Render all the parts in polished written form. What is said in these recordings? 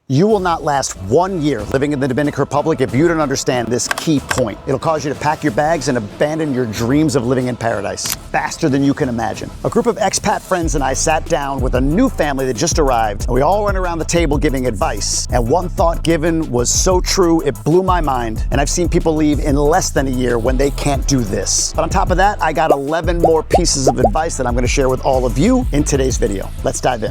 You will not last 1 year living in the Dominican Republic if you don't understand this key point. It'll cause you to pack your bags and abandon your dreams of living in paradise faster than you can imagine. A group of expat friends and I sat down with a new family that just arrived, and we all went around the table giving advice. And one thought given was so true, it blew my mind. And I've seen people leave in less than a year when they can't do this. But on top of that, I got 11 more pieces of advice that I'm going to share with all of you in today's video. Let's dive in.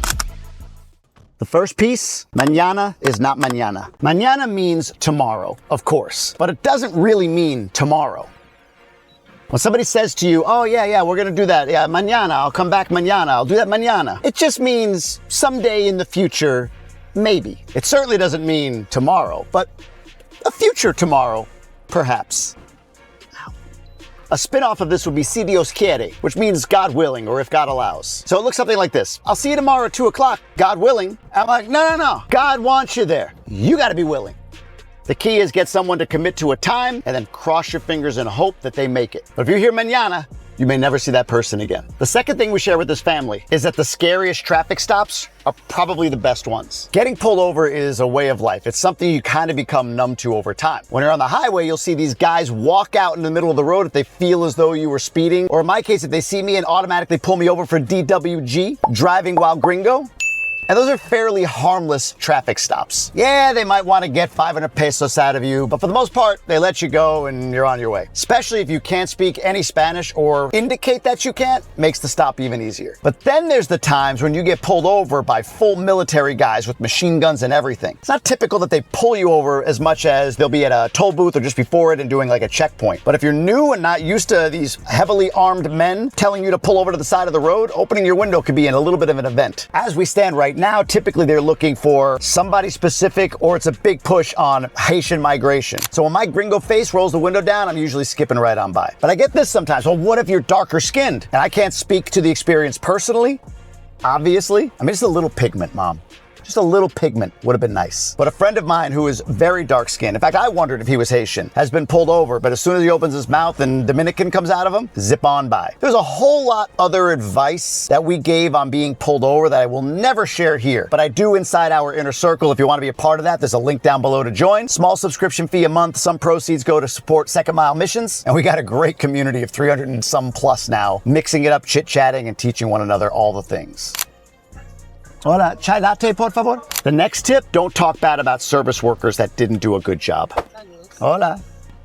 The first piece, mañana is not mañana. Mañana means tomorrow, of course, but it doesn't really mean tomorrow. When somebody says to you, oh yeah, we're gonna do that, yeah, mañana, I'll come back mañana, I'll do that mañana. It just means someday in the future, maybe. It certainly doesn't mean tomorrow, but a future tomorrow, perhaps. A spin-off of this would be si Dios quiere, which means God willing, or if God allows. So it looks something like this. I'll see you tomorrow at 2 o'clock, God willing. I'm like, no. God wants you there. You gotta be willing. The key is get someone to commit to a time and then cross your fingers and hope that they make it. But if you're here mañana, you may never see that person again. The second thing we share with this family is that the scariest traffic stops are probably the best ones. Getting pulled over is a way of life. It's something you kind of become numb to over time. When you're on the highway, you'll see these guys walk out in the middle of the road if they feel as though you were speeding. Or in my case, if they see me and automatically pull me over for DWG, driving while gringo. And those are fairly harmless traffic stops. Yeah, they might want to get 500 pesos out of you, but for the most part, they let you go and you're on your way. Especially if you can't speak any Spanish or indicate that you can't, makes the stop even easier. But then there's the times when you get pulled over by full military guys with machine guns and everything. It's not typical that they pull you over as much as they'll be at a toll booth or just before it and doing like a checkpoint. But if you're new and not used to these heavily armed men telling you to pull over to the side of the road, opening your window could be a little bit of an event. As we stand right now, typically they're looking for somebody specific or it's a big push on Haitian migration. So when my gringo face rolls the window down, I'm usually skipping right on by. But I get this sometimes. Well, what if you're darker skinned? And I can't speak to the experience personally, obviously. I mean, just a little pigment, Mom. Just a little pigment would have been nice. But a friend of mine who is very dark skinned, in fact, I wondered if he was Haitian, has been pulled over, but as soon as he opens his mouth and Dominican comes out of him, zip on by. There's a whole lot other advice that we gave on being pulled over that I will never share here, but I do inside our inner circle. If you want to be a part of that, there's a link down below to join. Small subscription fee a month. Some proceeds go to support Second Mile missions. And we got a great community of 300 and some plus now, mixing it up, chit-chatting, and teaching one another all the things. Hola, chai latte, por favor. The next tip, don't talk bad about service workers that didn't do a good job. Hola.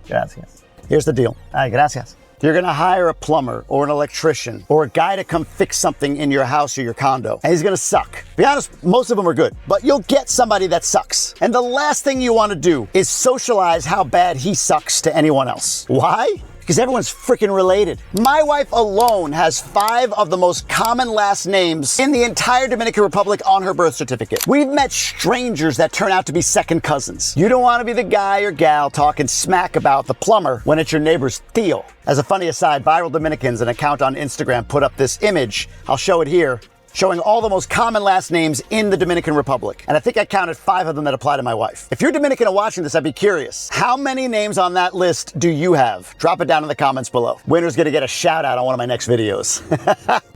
Gracias. Here's the deal. Ay, gracias. You're gonna hire a plumber or an electrician or a guy to come fix something in your house or your condo, and he's gonna suck. To be honest, most of them are good, but you'll get somebody that sucks. And the last thing you wanna do is socialize how bad he sucks to anyone else. Why? Because everyone's freaking related. My wife alone has 5 of the most common last names in the entire Dominican Republic on her birth certificate. We've met strangers that turn out to be second cousins. You don't want to be the guy or gal talking smack about the plumber when it's your neighbor's tío. As a funny aside, Viral Dominicans, an account on Instagram, put up this image. I'll show it here, showing all the most common last names in the Dominican Republic. And I think I counted 5 of them that apply to my wife. If you're Dominican and watching this, I'd be curious. How many names on that list do you have? Drop it down in the comments below. Winner's gonna get a shout out on one of my next videos.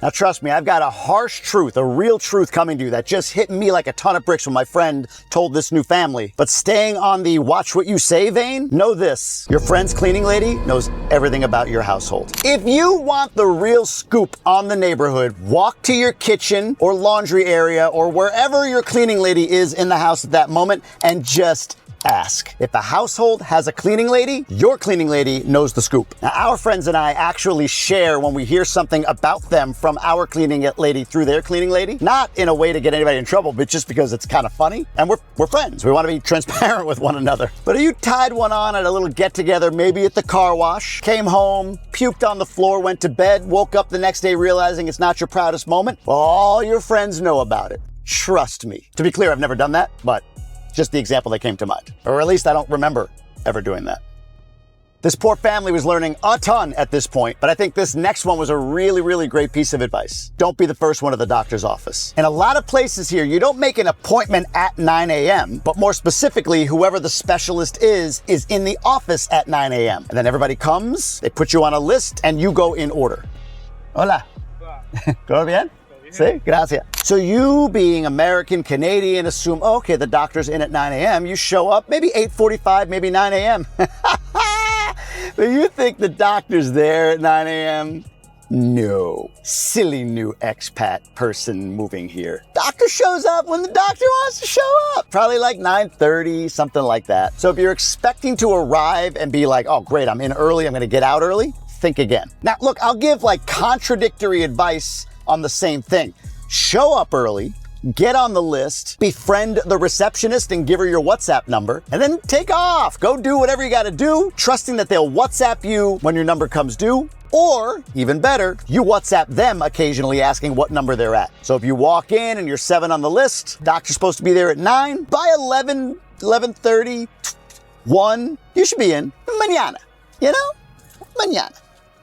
Now trust me, I've got a harsh truth, a real truth coming to you that just hit me like a ton of bricks when my friend told this new family. But staying on the watch what you say vein, know this. Your friend's cleaning lady knows everything about your household. If you want the real scoop on the neighborhood, walk to your kitchen or laundry area or wherever your cleaning lady is in the house at that moment and just ask. If the household has a cleaning lady, your cleaning lady knows the scoop. Now, our friends and I actually share when we hear something about them from our cleaning lady through their cleaning lady, not in a way to get anybody in trouble, but just because it's kind of funny. And we're friends. We want to be transparent with one another. But if you tied one on at a little get-together, maybe at the car wash, came home, puked on the floor, went to bed, woke up the next day realizing it's not your proudest moment, well, all your friends know about it. Trust me. To be clear, I've never done that, but just the example that came to mind. Or at least I don't remember ever doing that. This poor family was learning a ton at this point, but I think this next one was a really, really great piece of advice. Don't be the first one to the doctor's office. In a lot of places here, you don't make an appointment at 9 a.m., but more specifically, whoever the specialist is in the office at 9 a.m. And then everybody comes, they put you on a list, and you go in order. Hola. ¿Todo bien? See? Gracias. So you being American, Canadian, assume, okay, the doctor's in at 9 a.m. You show up, maybe 8:45, maybe 9 a.m. But you think the doctor's there at 9 a.m.? No. Silly new expat person moving here. Doctor shows up when the doctor wants to show up. Probably like 9:30, something like that. So if you're expecting to arrive and be like, oh great, I'm in early, I'm gonna get out early, think again. Now look, I'll give like contradictory advice on the same thing. Show up early, get on the list, befriend the receptionist and give her your WhatsApp number, and then take off. Go do whatever you gotta do, trusting that they'll WhatsApp you when your number comes due. Or, even better, you WhatsApp them occasionally asking what number they're at. So if you walk in and you're 7 on the list, doctor's supposed to be there at 9, by 11, 11:30, 1, you should be in. Mañana, you know? Mañana.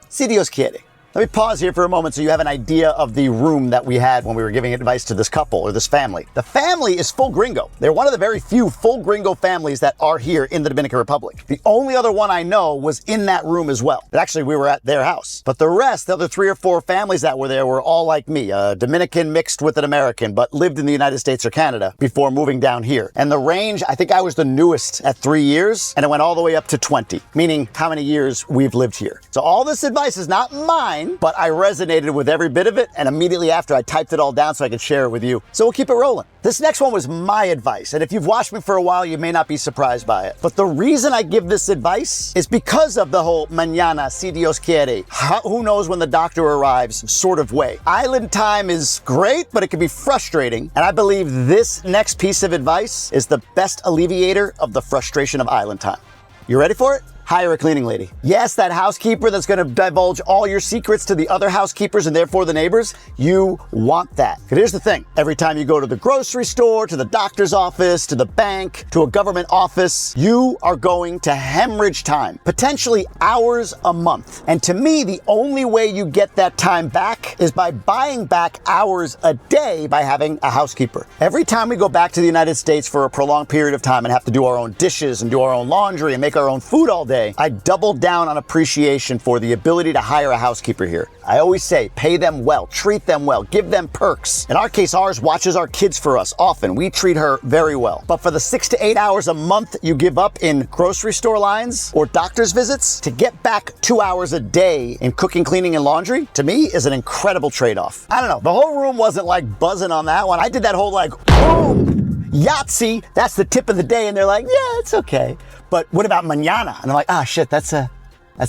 Si Dios quiere. Let me pause here for a moment so you have an idea of the room that we had when we were giving advice to this couple or this family. The family is full gringo. They're one of the very few full gringo families that are here in the Dominican Republic. The only other one I know was in that room as well. Actually, we were at their house. But the rest, the other 3 or 4 families that were there were all like me, a Dominican mixed with an American, but lived in the United States or Canada before moving down here. And the range, I think I was the newest at 3 years, and it went all the way up to 20, meaning how many years we've lived here. So all this advice is not mine, but I resonated with every bit of it, and immediately after I typed it all down so I could share it with you. So we'll keep it rolling. This next one was my advice, and if you've watched me for a while, you may not be surprised by it. But the reason I give this advice is because of the whole mañana, si Dios quiere, who knows when the doctor arrives sort of way. Island time is great, but it can be frustrating, and I believe this next piece of advice is the best alleviator of the frustration of island time. You ready for it? Hire a cleaning lady. Yes, that housekeeper that's gonna divulge all your secrets to the other housekeepers and therefore the neighbors, you want that. But here's the thing, every time you go to the grocery store, to the doctor's office, to the bank, to a government office, you are going to hemorrhage time, potentially hours a month. And to me, the only way you get that time back is by buying back hours a day by having a housekeeper. Every time we go back to the United States for a prolonged period of time and have to do our own dishes and do our own laundry and make our own food all day, I double down on appreciation for the ability to hire a housekeeper here. I always say, pay them well, treat them well, give them perks. In our case, ours watches our kids for us often. We treat her very well. But for the 6 to 8 hours a month you give up in grocery store lines or doctor's visits, to get back 2 hours a day in cooking, cleaning, and laundry, to me is an incredible trade-off. I don't know, the whole room wasn't like buzzing on that one. I did that whole like, boom, Yahtzee, that's the tip of the day, and they're like, yeah, it's okay. But what about mañana? And I'm like, ah, shit, that's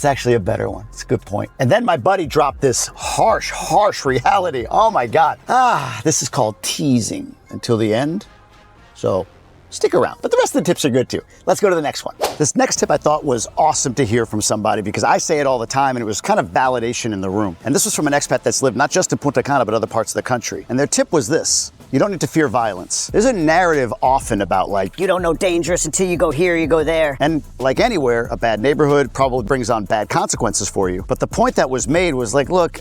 actually a better one. It's a good point. And then my buddy dropped this harsh reality. Oh my God. This is called teasing until the end. So stick around. But the rest of the tips are good too. Let's go to the next one. This next tip I thought was awesome to hear from somebody because I say it all the time and it was kind of validation in the room. And this was from an expat that's lived not just in Punta Cana, but other parts of the country. And their tip was this: you don't need to fear violence. There's a narrative often about like, you don't know dangerous until you go here, you go there. And like anywhere, a bad neighborhood probably brings on bad consequences for you. But the point that was made was like, look,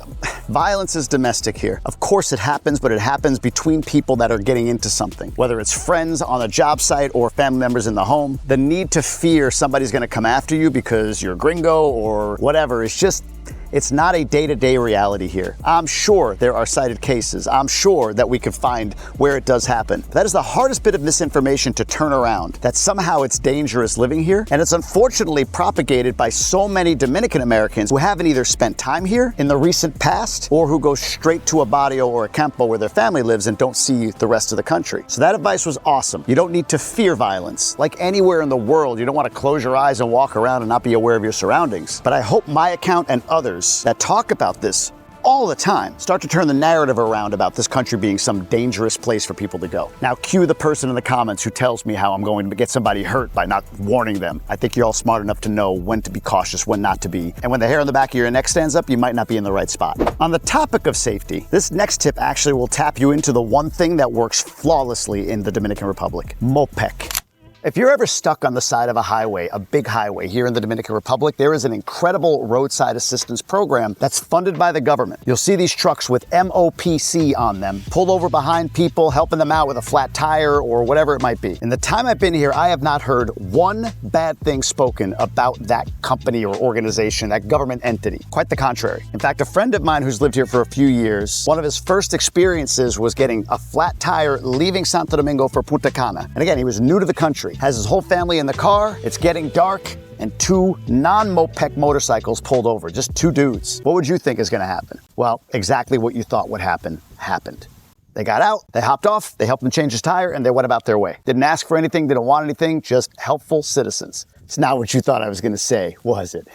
violence is domestic here. Of course it happens, but it happens between people that are getting into something. Whether it's friends on a job site or family members in the home, the need to fear somebody's gonna come after you because you're gringo or whatever is just, it's not a day-to-day reality here. I'm sure there are cited cases. I'm sure that we could find where it does happen. That is the hardest bit of misinformation to turn around, that somehow it's dangerous living here. And it's unfortunately propagated by so many Dominican Americans who haven't either spent time here in the recent past or who go straight to a barrio or a campo where their family lives and don't see the rest of the country. So that advice was awesome. You don't need to fear violence. Like anywhere in the world, you don't want to close your eyes and walk around and not be aware of your surroundings. But I hope my account and others that talk about this all the time start to turn the narrative around about this country being some dangerous place for people to go. Now cue the person in the comments who tells me how I'm going to get somebody hurt by not warning them. I think you're all smart enough to know when to be cautious, when not to be. And when the hair on the back of your neck stands up, you might not be in the right spot. On the topic of safety, this next tip actually will tap you into the one thing that works flawlessly in the Dominican Republic: MOPEC. If you're ever stuck on the side of a highway, a big highway here in the Dominican Republic, there is an incredible roadside assistance program that's funded by the government. You'll see these trucks with MOPC on them, pulled over behind people, helping them out with a flat tire or whatever it might be. In the time I've been here, I have not heard one bad thing spoken about that company or organization, that government entity. Quite the contrary. In fact, a friend of mine who's lived here for a few years, one of his first experiences was getting a flat tire leaving Santo Domingo for Punta Cana. And again, he was new to the country, has his whole family in the car, it's getting dark, and two non-moped motorcycles pulled over, just two dudes. What would you think is gonna happen? Well, exactly what you thought would happen, happened. They got out, they hopped off, they helped him change his tire, and they went about their way. Didn't ask for anything, didn't want anything, just helpful citizens. It's not what you thought I was gonna say, was it?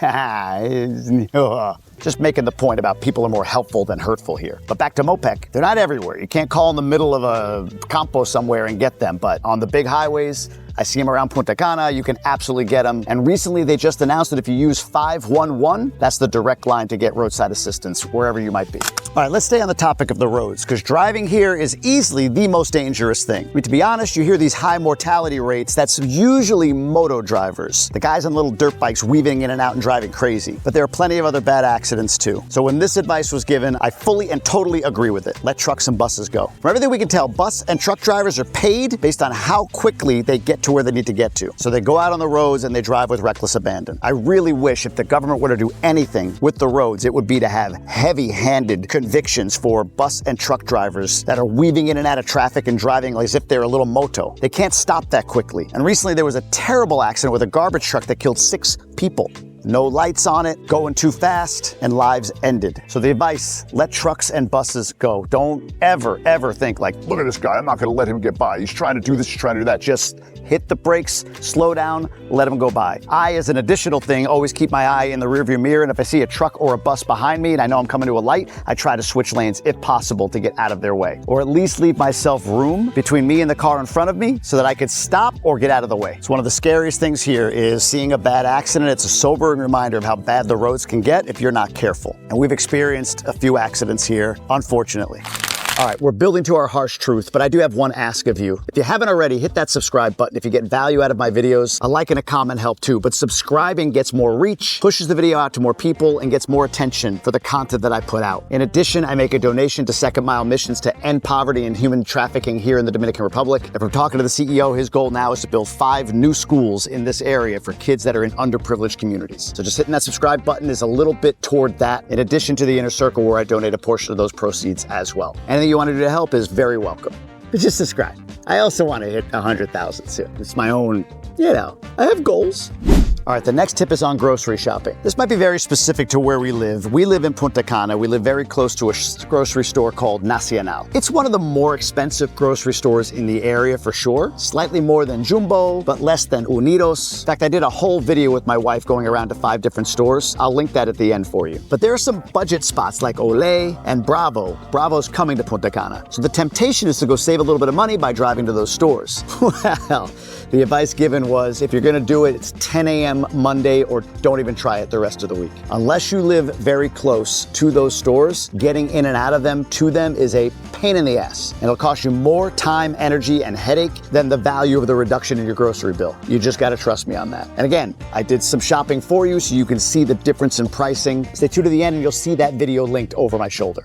Just making the point about people are more helpful than hurtful here. But back to Mopec, they're not everywhere. You can't call in the middle of a campo somewhere and get them, but on the big highways, I see them around Punta Cana, you can absolutely get them. And recently they just announced that if you use 511, that's the direct line to get roadside assistance wherever you might be. All right, let's stay on the topic of the roads, because driving here is easily the most dangerous thing. I mean, to be honest, you hear these high mortality rates, that's usually moto drivers. The guys on little dirt bikes weaving in and out and driving crazy. But there are plenty of other bad accidents too. So when this advice was given, I fully and totally agree with it. Let trucks and buses go. From everything we can tell, bus and truck drivers are paid based on how quickly they get to where they need to get to. So they go out on the roads and they drive with reckless abandon. I really wish if the government were to do anything with the roads, it would be to have heavy-handed convictions for bus and truck drivers that are weaving in and out of traffic and driving as if they're a little moto. They can't stop that quickly. And recently there was a terrible accident with a garbage truck that killed 6 people. No lights on it, going too fast, and lives ended. So the advice, let trucks and buses go. Don't ever think like, look at this guy, I'm not gonna let him get by. He's trying to do this, he's trying to do that. Just hit the brakes, slow down, let him go by. I, as an additional thing, always keep my eye in the rearview mirror, and if I see a truck or a bus behind me and I know I'm coming to a light, I try to switch lanes if possible to get out of their way. Or at least leave myself room between me and the car in front of me so that I could stop or get out of the way. It's one of the scariest things here is seeing a bad accident. It's a sobering reminder of how bad the roads can get if you're not careful. And we've experienced a few accidents here, unfortunately. All right, we're building to our harsh truth, but I do have one ask of you. If you haven't already, hit that subscribe button. If you get value out of my videos, a like and a comment help too, but subscribing gets more reach, pushes the video out to more people, and gets more attention for the content that I put out. In addition, I make a donation to Second Mile Missions to end poverty and human trafficking here in the Dominican Republic. If I'm talking to the CEO, his goal now is to build 5 new schools in this area for kids that are in underprivileged communities. So just hitting that subscribe button is a little bit toward that, in addition to the inner circle where I donate a portion of those proceeds as well. Anything you want to do to help is very welcome. But just subscribe. I also want to hit 100,000 soon. It's my own, I have goals. All right, the next tip is on grocery shopping. This might be very specific to where we live. We live in Punta Cana. We live very close to a grocery store called Nacional. It's one of the more expensive grocery stores in the area for sure. Slightly more than Jumbo, but less than Unidos. In fact, I did a whole video with my wife going around to 5 different stores. I'll link that at the end for you. But there are some budget spots like Olé and Bravo. Bravo's coming to Punta Cana. So the temptation is to go save a little bit of money by driving to those stores. Well, the advice given was if you're gonna do it, it's 10 a.m. Monday or don't even try it the rest of the week. Unless you live very close to those stores, getting in and out of them to them is a pain in the ass. And it'll cost you more time, energy, and headache than the value of the reduction in your grocery bill. You just gotta trust me on that. And again, I did some shopping for you so you can see the difference in pricing. Stay tuned to the end and you'll see that video linked over my shoulder.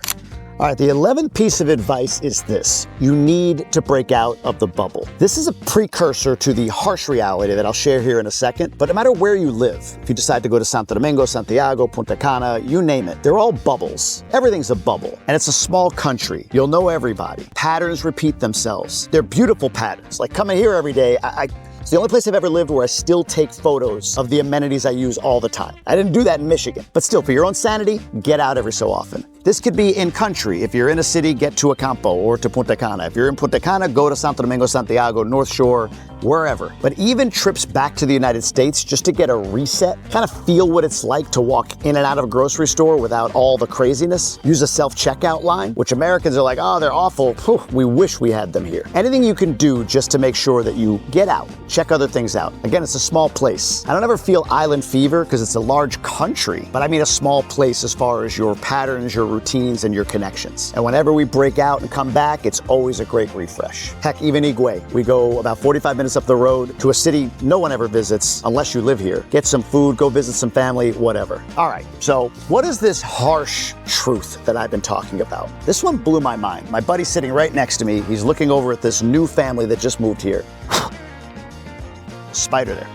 All right, the 11th piece of advice is this. You need to break out of the bubble. This is a precursor to the harsh reality that I'll share here in a second, but no matter where you live, if you decide to go to Santo Domingo, Santiago, Punta Cana, you name it, they're all bubbles. Everything's a bubble, and it's a small country. You'll know everybody. Patterns repeat themselves. They're beautiful patterns. Like coming here every day, it's the only place I've ever lived where I still take photos of the amenities I use all the time. I didn't do that in Michigan, but still, for your own sanity, get out every so often. This could be in country. If you're in a city, get to a campo or to Punta Cana. If you're in Punta Cana, go to Santo Domingo, Santiago, North Shore, wherever. But even trips back to the United States just to get a reset, kind of feel what it's like to walk in and out of a grocery store without all the craziness. Use a self-checkout line, which Americans are like, oh, they're awful. Whew, we wish we had them here. Anything you can do just to make sure that you get out, check other things out. Again, it's a small place. I don't ever feel island fever because it's a large country, but I mean a small place as far as your patterns, your routines, and your connections. And whenever we break out and come back, it's always a great refresh. Heck, even Higüey, we go about 45 minutes minutes up the road to a city no one ever visits unless you live here. Get some food, go visit some family, whatever. All right, so what is this harsh truth that I've been talking about? This one blew my mind. My buddy's sitting right next to me. He's looking over at this new family that just moved here. Spider there.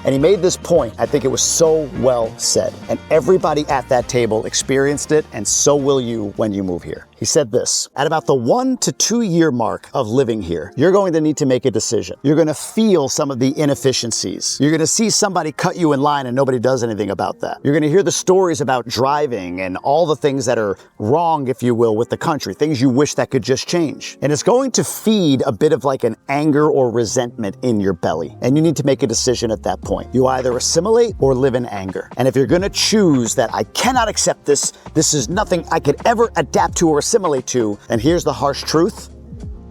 And he made this point, I think it was so well said, and everybody at that table experienced it, and so will you when you move here. He said this: at about the 1 to 2 year mark of living here, you're going to need to make a decision. You're going to feel some of the inefficiencies. You're going to see somebody cut you in line and nobody does anything about that. You're going to hear the stories about driving and all the things that are wrong, if you will, with the country, things you wish that could just change. And it's going to feed a bit of like an anger or resentment in your belly. And you need to make a decision at that point. You either assimilate or live in anger. And if you're going to choose that I cannot accept this, this is nothing I could ever adapt to or assimilate to, and here's the harsh truth: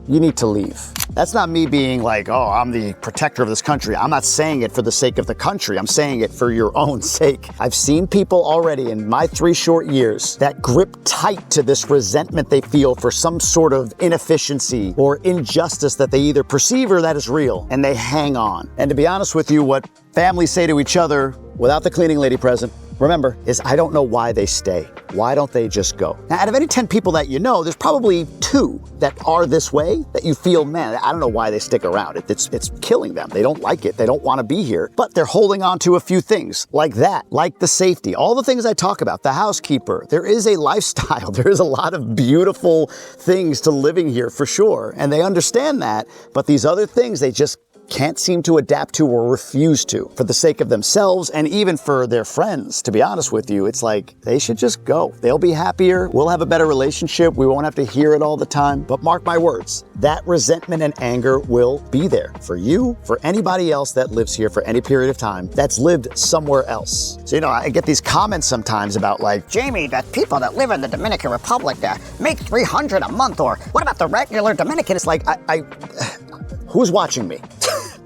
you need to leave. That's not me being like, oh, I'm the protector of this country. I'm not saying it for the sake of the country. I'm saying it for your own sake. I've seen people already in my 3 short years that grip tight to this resentment they feel for some sort of inefficiency or injustice that they either perceive or that is real, and they hang on. And to be honest with you, what families say to each other without the cleaning lady present, remember, is I don't know why they stay. Why don't they just go? Now, out of any 10 people that you know, there's probably 2 that are this way, that you feel, man, I don't know why they stick around. It's killing them. They don't like it. They don't want to be here, but they're holding on to a few things like that, like the safety, all the things I talk about, the housekeeper. There is a lifestyle. There is a lot of beautiful things to living here for sure. And they understand that, but these other things, they just can't seem to adapt to or refuse to for the sake of themselves and even for their friends. To be honest with you, it's like they should just go. They'll be happier. We'll have a better relationship. We won't have to hear it all the time. But mark my words, that resentment and anger will be there for you, for anybody else that lives here for any period of time that's lived somewhere else. So, you know, I get these comments sometimes about like, Jamie, that people that live in the Dominican Republic that make $300 a month, or what about the regular Dominican? It's like, who's watching me?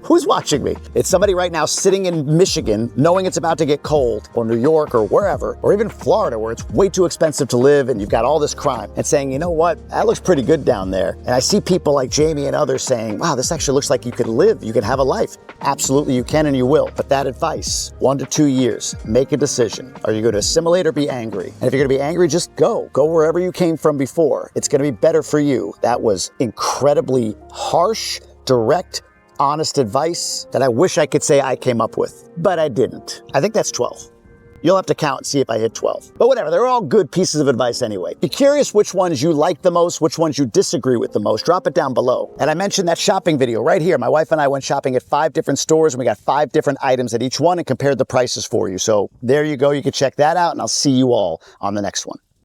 Who's watching me? It's somebody right now sitting in Michigan, knowing it's about to get cold, or New York, or wherever, or even Florida, where it's way too expensive to live and you've got all this crime, and saying, you know what, that looks pretty good down there. And I see people like Jamie and others saying, wow, this actually looks like you could live, you could have a life. Absolutely, you can and you will. But that advice, 1 to 2 years, make a decision. Are you going to assimilate or be angry? And if you're going to be angry, just go. Go wherever you came from before. It's going to be better for you. That was incredibly harsh, direct, honest advice that I wish I could say I came up with, but I didn't. I think that's 12. You'll have to count and see if I hit 12. But whatever, they're all good pieces of advice anyway. Be curious which ones you like the most, which ones you disagree with the most. Drop it down below. And I mentioned that shopping video right here. My wife and I went shopping at 5 different stores, and we got 5 different items at each one and compared the prices for you. So there you go. You can check that out, and I'll see you all on the next one.